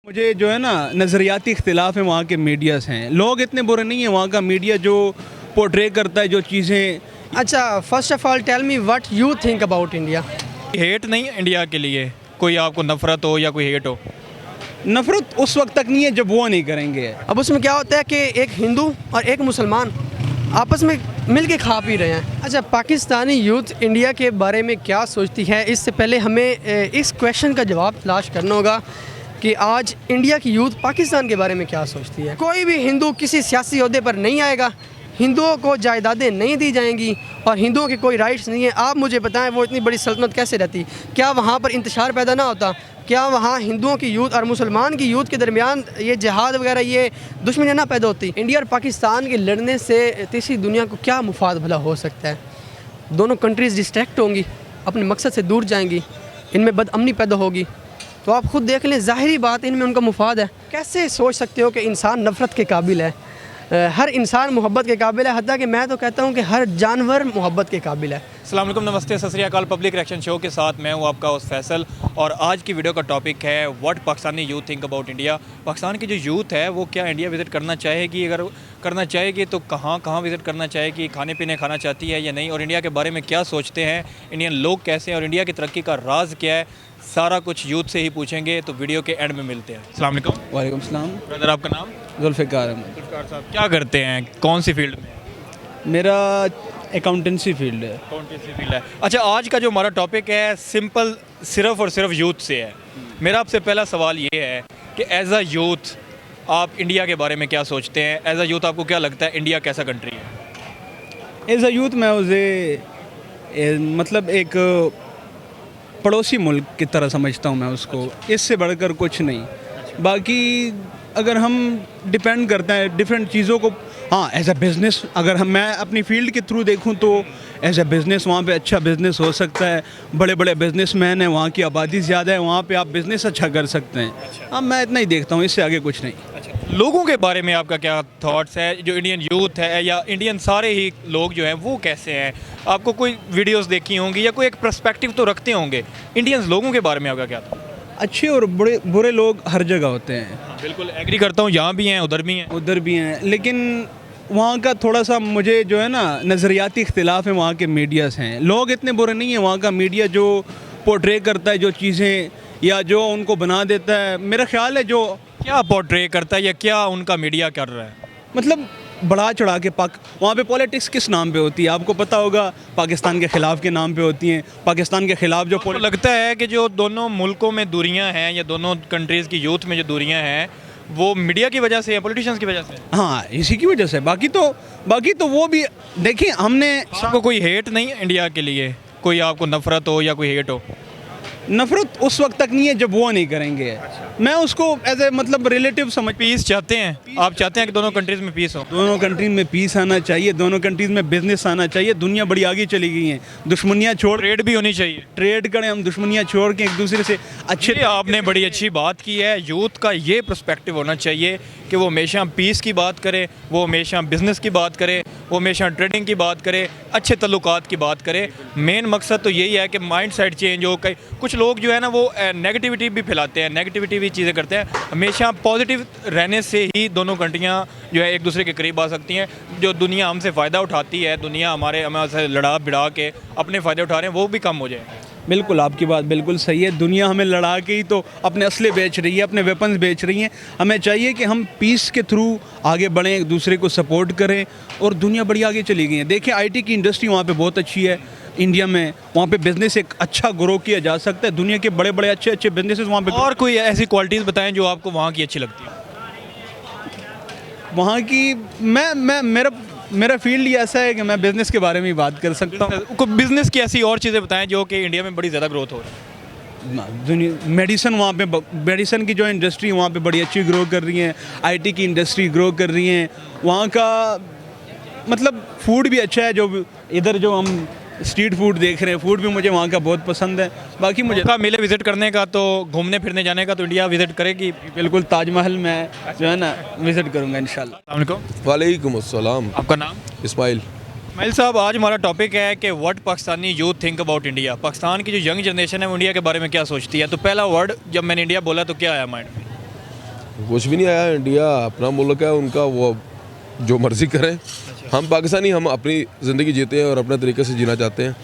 मुझे जो है ना नज़रियाती इख्तिलाफ है वहाँ के मीडियाज़ हैं। लोग इतने बुरे नहीं हैं, वहाँ का मीडिया जो पोर्ट्रे करता है जो चीज़ें। अच्छा, first of all tell me what you think about India. Hate नहीं इंडिया के लिए, कोई आपको नफरत हो या कोई हेट हो? नफ़रत उस वक्त तक नहीं है जब वो नहीं करेंगे। अब उसमें क्या होता है कि एक हिंदू और एक मुसलमान आपस में मिल के खा पी रहे हैं। अच्छा, पाकिस्तानी यूथ इंडिया के बारे में क्या सोचती है, इससे पहले हमें इस क्वेश्चन का जवाब तलाश करना होगा कि आज इंडिया की यूथ पाकिस्तान के बारे में क्या सोचती है। कोई भी हिंदू किसी सियासी ओहदे पर नहीं आएगा, हिंदुओं को जायदादें नहीं दी जाएंगी और हिंदुओं के कोई राइट्स नहीं है। आप मुझे बताएं वो इतनी बड़ी सल्तनत कैसे रहती? क्या वहाँ पर इंतशार पैदा ना होता? क्या वहाँ हिंदुओं की यूथ और मुसलमान की यूथ के दरमियान ये जिहाद वगैरह ये दुश्मनी ना पैदा होती? इंडिया और पाकिस्तान के लड़ने से तीसरी दुनिया को क्या मुफाद भला हो सकता है? दोनों कंट्रीज़ डिस्ट्रैक्ट होंगी, अपने मकसद से दूर जाएंगी, इनमें बदअमनी पैदा होगी। तो आप खुद देख लें, ज़ाहिरी बात इनमें उनका मुफाद है। कैसे सोच सकते हो कि इंसान नफ़रत के काबिल है? हर इंसान मोहब्बत के काबिल है, हत्ता कि मैं तो कहता हूँ कि हर जानवर मोहब्बत के काबिल है। अस्सलाम वालेकुम, नमस्ते, सत श्री अकाल। पब्लिक रिएक्शन शो के साथ मैं हूँ आपका होस्ट फैसल और आज की वीडियो का टॉपिक है what Pakistani youth think about India. Pakistan की जो यूथ है वो क्या इंडिया विज़िट करना चाहेगी? अगर करना चाहेगी तो कहाँ कहाँ विज़िट करना चाहेगी? खाने पीने खाना चाहती है या नहीं? और इंडिया के बारे में क्या सोचते हैं? इंडियन लोग कैसे हैं और इंडिया की तरक्की का राज क्या है? सारा कुछ यूथ से ही पूछेंगे, तो वीडियो के एंड में मिलते हैं। अस्सलाम वालेकुम। वालेकुम सलाम। ब्रदर, आपका नाम? जुल्फ़िकार अहमद। जुल्फ़िकार साहब, क्या करते हैं, कौन सी फील्ड में? मेरा अकाउंटेंसी फील्ड है। कौन सी फील्ड है? अच्छा, आज का जो हमारा टॉपिक है सिंपल सिर्फ और सिर्फ यूथ से है। मेरा आपसे पहला सवाल ये है कि एज अ यूथ आप इंडिया के बारे में क्या सोचते हैं? एज अ यूथ आपको क्या लगता है इंडिया कैसा कंट्री है? एज अ यूथ मैं उसे मतलब एक पड़ोसी मुल्क की तरह समझता हूँ मैं उसको। इससे बढ़कर कुछ नहीं। बाकी अगर हम डिपेंड करते हैं डिफरेंट चीज़ों को, हाँ एज अ बिज़नेस अगर मैं अपनी फील्ड के थ्रू देखूं तो एज अ बिज़नेस वहाँ पे अच्छा बिज़नेस हो सकता है। बड़े बड़े बिज़नेसमैन हैं, वहाँ की आबादी ज़्यादा है, वहाँ पे आप बिज़नेस अच्छा कर सकते हैं। हाँ, मैं इतना ही देखता हूँ, इससे आगे कुछ नहीं। अच्छा, लोगों के बारे में आपका क्या थॉट्स है? जो इंडियन यूथ है या इंडियन सारे ही लोग जो हैं वो कैसे हैं? आपको कोई वीडियोस देखी होंगी या कोई एक पर्सपेक्टिव तो रखते होंगे। इंडियंस लोगों के बारे में आपका क्या था? अच्छे और बुरे लोग हर जगह होते हैं। हाँ, बिल्कुल एग्री करता हूँ, यहाँ भी हैं उधर भी हैं। उधर भी हैं, लेकिन वहाँ का थोड़ा सा मुझे जो है ना नज़रियाती इख्तिलाफ है वहाँ के मीडियाज़ हैं। लोग इतने बुरे नहीं हैं, वहाँ का मीडिया जो पोर्ट्रे करता है जो चीज़ें या जो उनको बना देता है, मेरा ख्याल है जो क्या पोर्ट्रे करता है या क्या उनका मीडिया कर रहा है? मतलब बढ़ा चढ़ा के वहाँ पे पॉलिटिक्स किस नाम पे होती है आपको पता होगा? पाकिस्तान के ख़िलाफ़ के नाम पे होती हैं। पाकिस्तान के ख़िलाफ़ जो आपको लगता है कि जो दोनों मुल्कों में दूरियां हैं या दोनों कंट्रीज़ की यूथ में जो दूरियां हैं वो मीडिया की वजह से या पॉलिटिशियंस की वजह से? हाँ, इसी की वजह से। बाकी तो वो भी देखिए हमने आपको कोई हेट नहीं है इंडिया के लिए, कोई आपको नफरत हो या कोई हेट हो? नफ़रत उस वक्त तक नहीं है जब वो नहीं करेंगे। मैं उसको एज ए मतलब रिलेटिव समझ। पीस चाहते हैं आप? चाहते हैं कि दोनों कंट्रीज़ में पीस हो? दोनों कंट्रीज में पीस आना चाहिए, दोनों कंट्रीज में बिजनेस आना चाहिए। दुनिया बड़ी आगे चली गई है, दुश्मनियाँ छोड़ ट्रेड भी होनी चाहिए। ट्रेड करें हम, दुश्मनियाँ छोड़ के एक दूसरे से अच्छे। ये आपने बड़ी अच्छी बात की है। यूथ का ये पर्सपेक्टिव होना चाहिए कि वो हमेशा पीस की बात करे, वो हमेशा बिज़नेस की बात करे, वो हमेशा ट्रेडिंग की बात करे, अच्छे तल्लुकात की बात करे। मेन मकसद तो यही है कि माइंड सेट चेंज हो। कुछ लोग जो है ना वो नेगेटिविटी भी फैलाते हैं, नेगेटिविटी भी चीज़ें करते हैं। हमेशा पॉजिटिव रहने से ही दोनों कंट्रियाँ जो है एक दूसरे के करीब आ सकती हैं। जो दुनिया हमसे फ़ायदा उठाती है, दुनिया हमारे लड़ा भिड़ा के अपने फ़ायदे उठा रहे हैं, वो भी कम हो जाए। बिल्कुल, आपकी बात बिल्कुल सही है। दुनिया हमें लड़ा के ही तो अपने असले बेच रही है, अपने वेपन्स बेच रही हैं। हमें चाहिए कि हम पीस के थ्रू आगे बढ़ें, एक दूसरे को सपोर्ट करें और दुनिया बड़ी आगे चली गई है। देखिए आईटी की इंडस्ट्री वहाँ पे बहुत अच्छी है इंडिया में, वहाँ पे बिज़नेस एक अच्छा ग्रो किया जा सकता है। दुनिया के बड़े बड़े अच्छे अच्छे बिजनेसेस वहाँ पे। और कोई ऐसी क्वालिटीज़ बताएं जो आपको वहाँ की अच्छी लगती है? वहाँ की मेरा फील्ड ही ऐसा है कि मैं बिज़नेस के बारे में ही बात कर सकता हूँ। कोई बिज़नेस की ऐसी और चीज़ें बताएं जो कि इंडिया में बड़ी ज़्यादा ग्रोथ हो रही है। दुनिया मेडिसन वहाँ पे, मेडिसन की जो इंडस्ट्री वहाँ पे बड़ी अच्छी ग्रो कर रही है। आईटी की इंडस्ट्री ग्रो कर रही है। वहाँ का मतलब फूड भी अच्छा है। जो इधर जो हम स्ट्रीट फूड देख रहे हैं, फूड भी मुझे वहाँ का बहुत पसंद है। बाकी मुझे का मेले विज़िट करने का तो घूमने फिरने जाने का तो इंडिया विज़िट करेगी। बिल्कुल, ताजमहल में जो है ना विज़िट करूँगा इंशाल्लाह। अस्सलाम वालेकुम। वालेकुम अस्सलाम। आपका नाम? इस्माइल। इस्माइल साहब, आज हमारा टॉपिक है कि what Pakistani youth think about India. Pakistan की जो यंग जनरेशन है वो इंडिया के बारे में क्या सोचती है? तो पहला वर्ड जब मैंने इंडिया बोला तो क्या आया माइंड में? कुछ भी नहीं आया, इंडिया अपना मुल्क है, उनका वो जो मर्ज़ी करें। हम पाकिस्तानी, हम अपनी ज़िंदगी जीते हैं और अपने तरीके से जीना चाहते हैं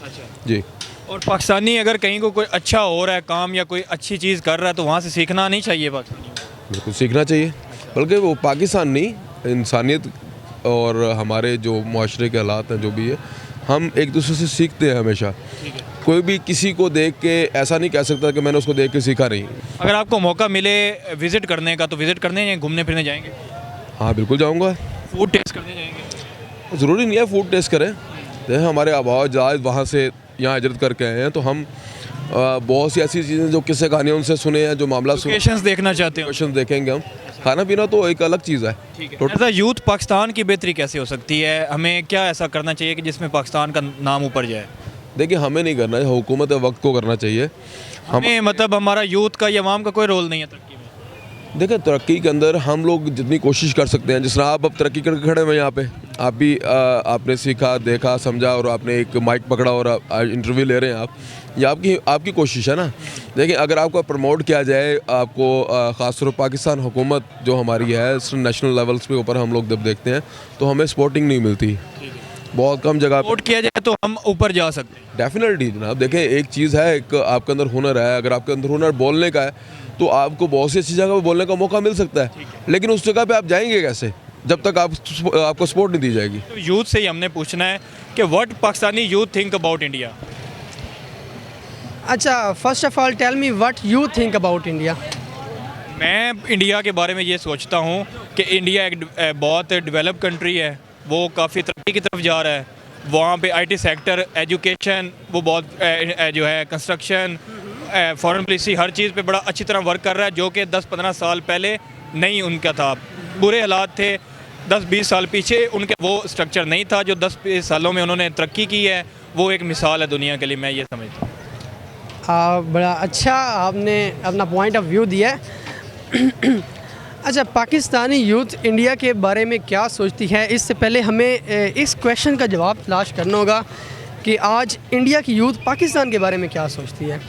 जी। और पाकिस्तानी अगर कहीं को कोई अच्छा हो रहा है काम या कोई अच्छी चीज़ कर रहा है तो वहाँ से सीखना नहीं चाहिए पाकिस्तानी? बिल्कुल सीखना चाहिए, बल्कि वो पाकिस्तान नहीं, इंसानियत और हमारे जो माशरे के हालात हैं जो भी है, हम एक दूसरे से सीखते हैं हमेशा। कोई भी किसी को देख के ऐसा नहीं कह सकता कि मैंने उसको देख के सीखा नहीं। अगर आपको मौका मिले विज़िट करने का तो विज़िट करने या घूमने फिरने जाएंगे? हाँ बिल्कुल जाऊँगा। फूड टेस्ट करने जाएंगे? ज़रूरी नहीं है फूड टेस्ट करें, जैसे हमारे आबा जायद वहाँ से यहाँ हिजरत करके आए हैं, तो हम बहुत सी ऐसी चीज़ें जो किस्से कहानियाँ उनसे सुने हैं, जो मामला लोकेशंस देखना चाहते हो? क्वेश्चन देखेंगे हम। खाना पीना तो एक अलग चीज़ है। एज अ यूथ पाकिस्तान की बेहतरी कैसे हो सकती है? हमें क्या ऐसा करना चाहिए कि जिसमें पाकिस्तान का नाम ऊपर जाए? देखिए हमें नहीं करना है, हुकूमत वक्त को करना चाहिए। हमें मतलब हमारा यूथ का या अवाम का कोई रोल नहीं है तरक्की में? देखिए तरक्की के अंदर हम लोग जितनी कोशिश कर सकते हैं, जिस तरह आप अब तरक्की करके खड़े हुए यहाँ पे, आप भी आपने सीखा, देखा, समझा और आपने एक माइक पकड़ा और इंटरव्यू ले रहे हैं आप, ये आपकी कोशिश है ना। देखिए अगर आपको प्रमोट किया जाए, आपको ख़ासतौर पर पाकिस्तान हुकूमत जो हमारी है नेशनल लेवल्स पे ऊपर हम लोग जब देखते हैं तो हमें सपोर्टिंग नहीं मिलती, बहुत कम जगह वोट किया जाए तो हम ऊपर जा सकते हैं। डेफिनेटली जनाब। देखें एक चीज़ है, एक आपके अंदर हुनर है, अगर आपके अंदर हुनर बोलने का है तो आपको बहुत सी अच्छी जगह पे बोलने का मौका मिल सकता है, लेकिन उस जगह पे आप जाएंगे कैसे जब तक आपको सपोर्ट नहीं दी जाएगी। तो यूथ से ही हमने पूछना है कि what Pakistani youth think about India. अच्छा, first of all tell me what you think about India. मैं इंडिया के बारे में ये सोचता हूँ कि इंडिया एक बहुत डेवलप कंट्री है, वो काफ़ी तरक्की की तरफ जा रहा है। वहाँ पे आईटी सेक्टर, एजुकेशन, वो बहुत जो है कंस्ट्रक्शन, फॉरेन पॉलिसी, हर चीज़ पे बड़ा अच्छी तरह वर्क कर रहा है, जो कि 10-15 साल पहले नहीं उनका था। बुरे हालात थे 10-20 साल पीछे, उनके वो स्ट्रक्चर नहीं था जो 10-20 सालों में उन्होंने तरक्की की है। वो एक मिसाल है दुनिया के लिए, मैं ये समझता हूँ। बड़ा अच्छा आपने अपना पॉइंट ऑफ व्यू दिया है। अच्छा, पाकिस्तानी यूथ इंडिया के बारे में क्या सोचती है, इससे पहले हमें इस क्वेश्चन का जवाब तलाश करना होगा कि आज इंडिया की यूथ पाकिस्तान के बारे में क्या सोचती है।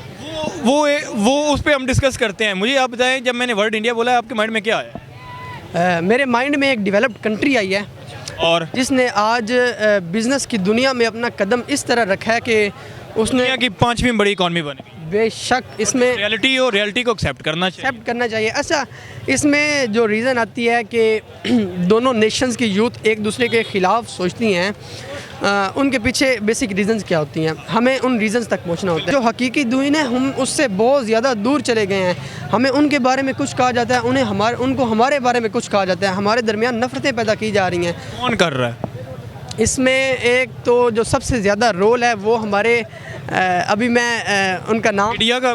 वो उस पर हम डिस्कस करते हैं। मुझे आप बताएं, जब मैंने वर्ड इंडिया बोला आपके माइंड में क्या आया? मेरे माइंड में एक डेवलप्ड कंट्री आई है और जिसने आज बिज़नेस की दुनिया में अपना कदम इस तरह रखा है कि उसने दुनिया की 5वीं बड़ी इकॉनमी बन गई। बेशक इसमें रियलिटी को एक्सेप्ट करना चाहिए। एक्सेप्ट करना चाहिए। अच्छा, इसमें जो रीज़न आती है कि दोनों नेशंस की यूथ एक दूसरे के ख़िलाफ़ सोचती हैं, उनके पीछे बेसिक रीजंस क्या होती हैं, हमें उन रीजंस तक पहुंचना होता है। जो हकीकी दुनिया है हम उससे बहुत ज़्यादा दूर चले गए हैं। हमें उनके बारे में कुछ कहा जाता है, उनको हमारे बारे में कुछ कहा जाता है, हमारे दरमियान नफ़रतें पैदा की जा रही हैं। कौन कर रहा है इसमें? एक तो जो सबसे ज़्यादा रोल है वो हमारे अभी मैं उनका नाम मीडिया का,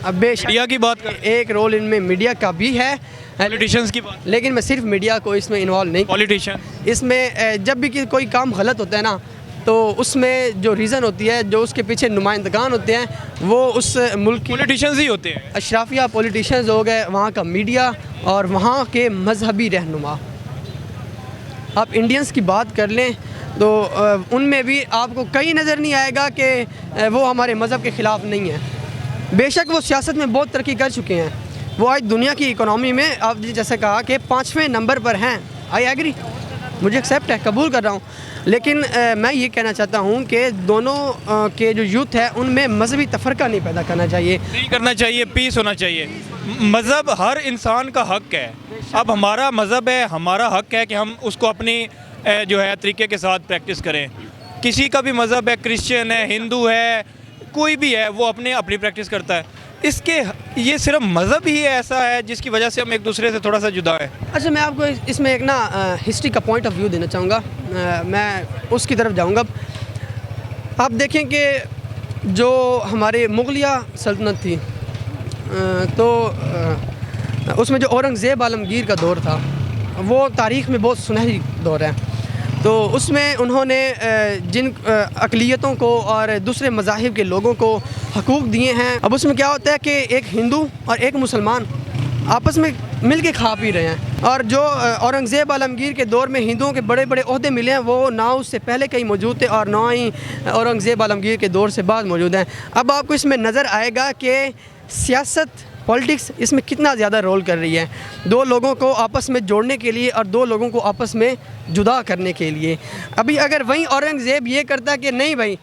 मीडिया की बात कर, एक रोल इनमें मीडिया का भी है, पॉलिटिशियंस की बात, लेकिन मैं सिर्फ मीडिया को इसमें इन्वॉल्व नहीं। पॉलिटिशियन इसमें जब भी कोई काम गलत होता है ना, तो उसमें जो रीज़न होती है, जो उसके पीछे नुमाइंदगान होते हैं, वो उस मुल्क की पॉलिटिशियंस ही होते हैं। अशराफिया पॉलिटिशियंस हो गए, वहाँ का मीडिया और वहाँ के मजहबी रहनुमा। आप इंडियंस की बात कर लें तो उनमें भी आपको कहीं नज़र नहीं आएगा कि वो हमारे मज़हब के ख़िलाफ़ नहीं है। बेशक वो सियासत में बहुत तरक्की कर चुके हैं, वो आज दुनिया की इकोनॉमी में आप जैसे कहा कि 5वें नंबर पर हैं। आई एग्री, मुझे एक्सेप्ट है, कबूल कर रहा हूँ। लेकिन मैं ये कहना चाहता हूँ कि दोनों के जो यूथ है उनमें मजहबी तफरका नहीं पैदा करना चाहिए, नहीं करना चाहिए, पीस होना चाहिए। मज़हब हर इंसान का हक है। अब हमारा मज़हब है, हमारा हक है कि हम उसको अपनी जो है तरीके के साथ प्रैक्टिस करें। किसी का भी मज़हब है, क्रिश्चियन है, हिंदू है, कोई भी है, वो अपनी प्रैक्टिस करता है। इसके ये सिर्फ मज़हब ही ऐसा है जिसकी वजह से हम एक दूसरे से थोड़ा सा जुदा है। अच्छा, मैं आपको इसमें एक ना हिस्ट्री का पॉइंट ऑफ व्यू देना चाहूँगा, मैं उसकी तरफ जाऊँगा। आप देखें कि जो हमारे मुग़लिया सल्तनत थी, तो उसमें जो औरंगज़ेब आलमगीर का दौर था, वो तारीख़ में बहुत सुनहरी दौर है। तो उसमें उन्होंने जिन अक़लियतों को और दूसरे मज़ाहिब के लोगों को हकूक़ दिए हैं। अब उसमें क्या होता है कि एक हिंदू और एक मुसलमान आपस में मिल के खा पी रहे हैं, और जो औरंगज़ेब आलमगीर के दौर में हिंदुओं के बड़े बड़े ओहदे मिले हैं, वो ना उससे पहले कहीं मौजूद थे और ना ही औरंगज़ेब आलमगीर के दौर से बाद मौजूद हैं। अब आपको इसमें नज़र आएगा कि सियासत पॉलिटिक्स इसमें कितना ज़्यादा रोल कर रही है, दो लोगों को आपस में जोड़ने के लिए और दो लोगों को आपस में जुदा करने के लिए। अभी अगर वहीं औरंगज़ेब ये करता कि नहीं भाई,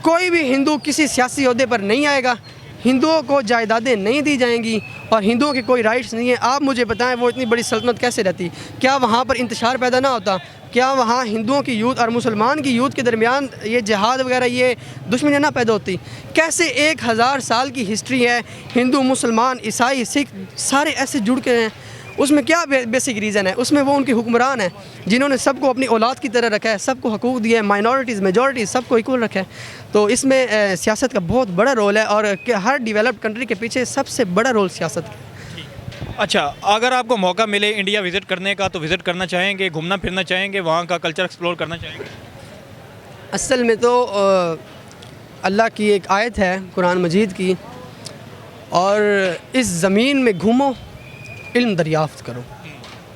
कोई भी हिंदू किसी सियासी ओहदे पर नहीं आएगा, हिंदुओं को जायदादें नहीं दी जाएंगी और हिंदुओं के कोई राइट्स नहीं है, आप मुझे बताएं वो इतनी बड़ी सल्तनत कैसे रहती? क्या वहाँ पर इंतशार पैदा ना होता? क्या वहाँ हिंदुओं की यूथ और मुसलमान की यूथ के दरमियान ये जिहाद वगैरह ये दुश्मनियाँ ना पैदा होती? कैसे 1000 साल की हिस्ट्री है, हिंदू मुसलमान ईसाई सिख सारे ऐसे जुड़ के हैं, उसमें क्या बेसिक रीज़न है? उसमें वो उनके हुक्मरान हैं जिन्होंने सबको अपनी औलाद की तरह रखा है, सबको हकूक़ दिए हैं, माइनॉरिटीज़ मेजॉरिटीज़ सबको इक्वल रखा है। तो इसमें सियासत का बहुत बड़ा रोल है और हर डेवलप्ड कंट्री के पीछे सबसे बड़ा रोल सियासत का है। अच्छा, अगर आपको मौका मिले इंडिया विज़िट करने का तो विज़िट करना चाहेंगे, घूमना फिरना चाहेंगे, वहाँ का कल्चर एक्सप्लोर करना चाहेंगे? असल में तो अल्लाह की एक आयत है कुरान मजीद की, और इस ज़मीन में घूमो, इल्म दरियाफ़्त करो,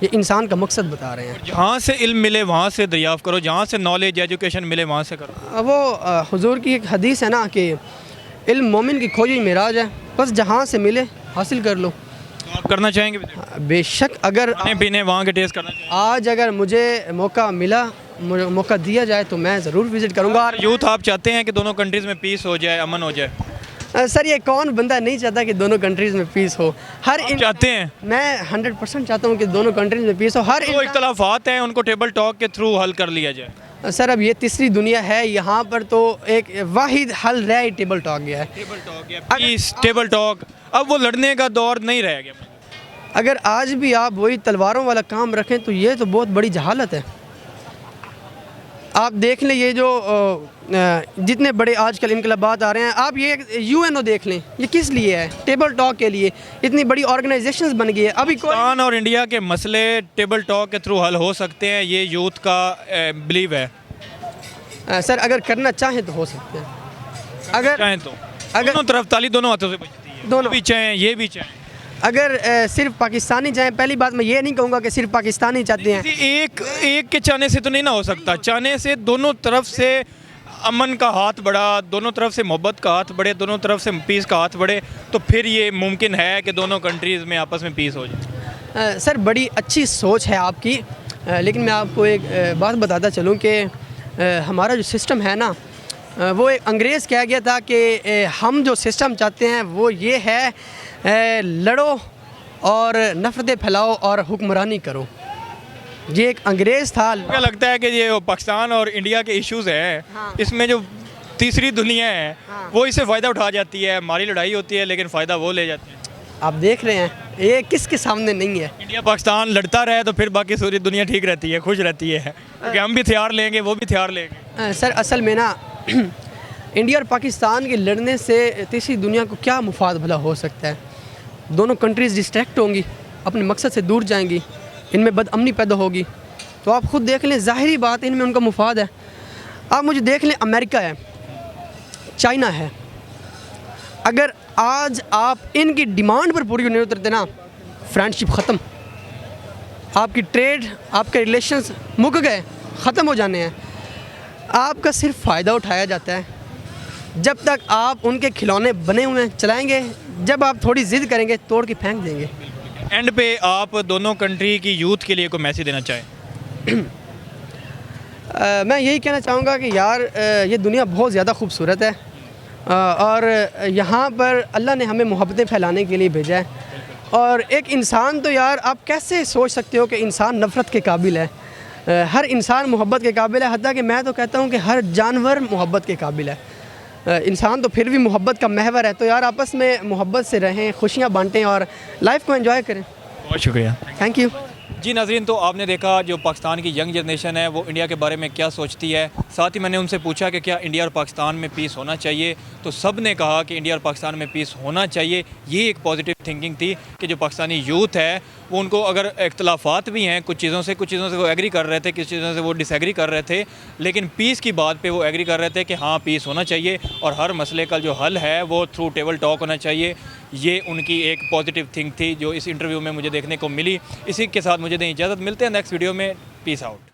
ये इंसान का मकसद बता रहे हैं। जहाँ से इल्म मिले वहाँ से दरियाफ़्त करो, जहाँ से नॉलेज एजुकेशन मिले वहाँ से करो। वो हुजूर की एक हदीस है ना कि इल्म मोमिन की खोजी मिराज है, बस जहाँ से मिले हासिल कर लो। तो आप करना चाहेंगे visit? बेशक, अगर खाने पीने वहाँ के टेस्ट करना चाहेंगे? आज अगर मुझे मौका मिला, मुझे मौका दिया जाए तो मैं ज़रूर विज़िट करूँगा। यूथ आप चाहते हैं कि दोनों कंट्रीज़ में पीस हो जाए, अमन हो जाए? सर ये कौन बंदा नहीं चाहता कि दोनों कंट्रीज़ में पीस हो? हर चाहते हैं? मैं 100% चाहता हूँ कि दोनों कंट्रीज़ में पीस हो। हर जो इख्तलाफात हैं उनको टेबल टॉक के थ्रू हल कर लिया जाए। सर अब ये तीसरी दुनिया है, यहाँ पर तो एक वाहिद हल रहा है, टेबल टॉक गया है। टेबल टॉक या पीस, टेबल टॉक, अब वो लड़ने का दौर नहीं रह गया। अगर आज भी आप वही तलवारों वाला काम रखें तो ये तो बहुत बड़ी जहालत है। आप देख लें ये जो जितने बड़े आजकल इनकलाबात आ रहे हैं, आप ये यूएनओ देख लें, ये किस लिए है? टेबल टॉक के लिए। इतनी बड़ी ऑर्गेनाइजेशंस बन गई है। अभी पाकिस्तान और इंडिया के मसले टेबल टॉक के थ्रू हल हो सकते हैं, ये यूथ का बिलीव है। सर अगर करना चाहें तो हो सकते हैं। अगर चाहें तो अगर दोनों तरफ ताली दोनों हाथों से बजती है, दोनों भी चाहें ये भी चाहें। अगर सिर्फ पाकिस्तानी चाहें, पहली बात मैं ये नहीं कहूँगा कि सिर्फ पाकिस्तानी चाहते हैं। एक के चाहने से तो नहीं ना हो सकता, चाहने से दोनों तरफ से अमन का हाथ बढ़ा, दोनों तरफ से मोहब्बत का हाथ बढ़े, दोनों तरफ से पीस का हाथ बढ़े, तो फिर ये मुमकिन है कि दोनों कंट्रीज़ में आपस में पीस हो जाए। सर बड़ी अच्छी सोच है आपकी, लेकिन मैं आपको एक बात बताता चलूँ कि हमारा जो सिस्टम है ना, वो एक अंग्रेज़ कह गया था कि हम जो सिस्टम चाहते हैं वो ये है, लड़ो और नफ़रतें फैलाओ और हुक्मरानी करो। ये एक अंग्रेज़ था। क्या लगता है कि ये पाकिस्तान और इंडिया के इश्यूज़ हैं, हाँ। इसमें जो तीसरी दुनिया है हाँ। वो इससे फ़ायदा उठा जाती है, हमारी लड़ाई होती है लेकिन फ़ायदा वो ले जाते हैं। आप देख रहे हैं ये किसके सामने नहीं है। इंडिया पाकिस्तान लड़ता रहे तो फिर बाकी सारी दुनिया ठीक रहती है, खुश रहती है, क्योंकि हम भी हथियार लेंगे, वो भी हथियार लेंगे। सर असल में ना इंडिया और पाकिस्तान के लड़ने से तीसरी दुनिया को क्या मुफाद भला हो सकता है? दोनों कंट्रीज़ डिस्ट्रैक्ट होंगी, अपने मकसद से दूर जाएंगी, इनमें बदअमनी पैदा होगी। तो आप ख़ुद देख लें, ज़ाहिरी बात है इनमें उनका मुफाद है। आप मुझे देख लें, अमेरिका है, चाइना है, अगर आज आप इनकी डिमांड पर पूरी नहीं उतरते ना, फ्रेंडशिप ख़त्म, आपकी ट्रेड, आपके रिलेशंस मुक गए, ख़त्म हो जाने हैं। आपका सिर्फ फ़ायदा उठाया जाता है। जब तक आप उनके खिलौने बने हुए हैं चलाएंगे, जब आप थोड़ी ज़िद करेंगे तोड़ के फेंक देंगे। एंड पे आप दोनों कंट्री की यूथ के लिए कोई मैसेज देना चाहें? मैं यही कहना चाहूँगा कि यार ये दुनिया बहुत ज़्यादा खूबसूरत है, और यहाँ पर अल्लाह ने हमें मोहब्बतें फैलाने के लिए भेजा है। और एक इंसान तो यार आप कैसे सोच सकते हो कि इंसान नफ़रत के काबिल है? हर इंसान मोहब्बत के काबिल है, हत्ता कि मैं तो कहता हूँ कि हर जानवर मोहब्बत के काबिल है। इंसान तो फिर भी मोहब्बत का महवर है। तो यार आपस में मोहब्बत से रहें, खुशियाँ बांटें और लाइफ को एंजॉय करें। बहुत शुक्रिया। Thank you. जी नाज़रीन, तो आपने देखा जो पाकिस्तान की यंग जनरेशन है वो इंडिया के बारे में क्या सोचती है। साथ ही मैंने उनसे पूछा कि क्या इंडिया और पाकिस्तान में पीस होना चाहिए, तो सब ने कहा कि इंडिया और पाकिस्तान में पीस होना चाहिए। ये एक पॉजिटिव थिंकिंग थी कि जो पाकिस्तानी यूथ है वो, उनको अगर इख्तलाफात भी हैं कुछ चीज़ों से वो एग्री कर रहे थे, कुछ चीज़ों से वो डिसएग्री कर रहे थे, लेकिन पीस की बात पे वो एग्री कर रहे थे कि हाँ पीस होना चाहिए और हर मसले का जो हल है वो थ्रू टेबल टॉक होना चाहिए। ये उनकी एक पॉजिटिव थिंक थी जो इस इंटरव्यू में मुझे देखने को मिली। इसी के साथ मुझे दें इजाज़त, मिलते हैं नेक्स्ट वीडियो में। Peace out.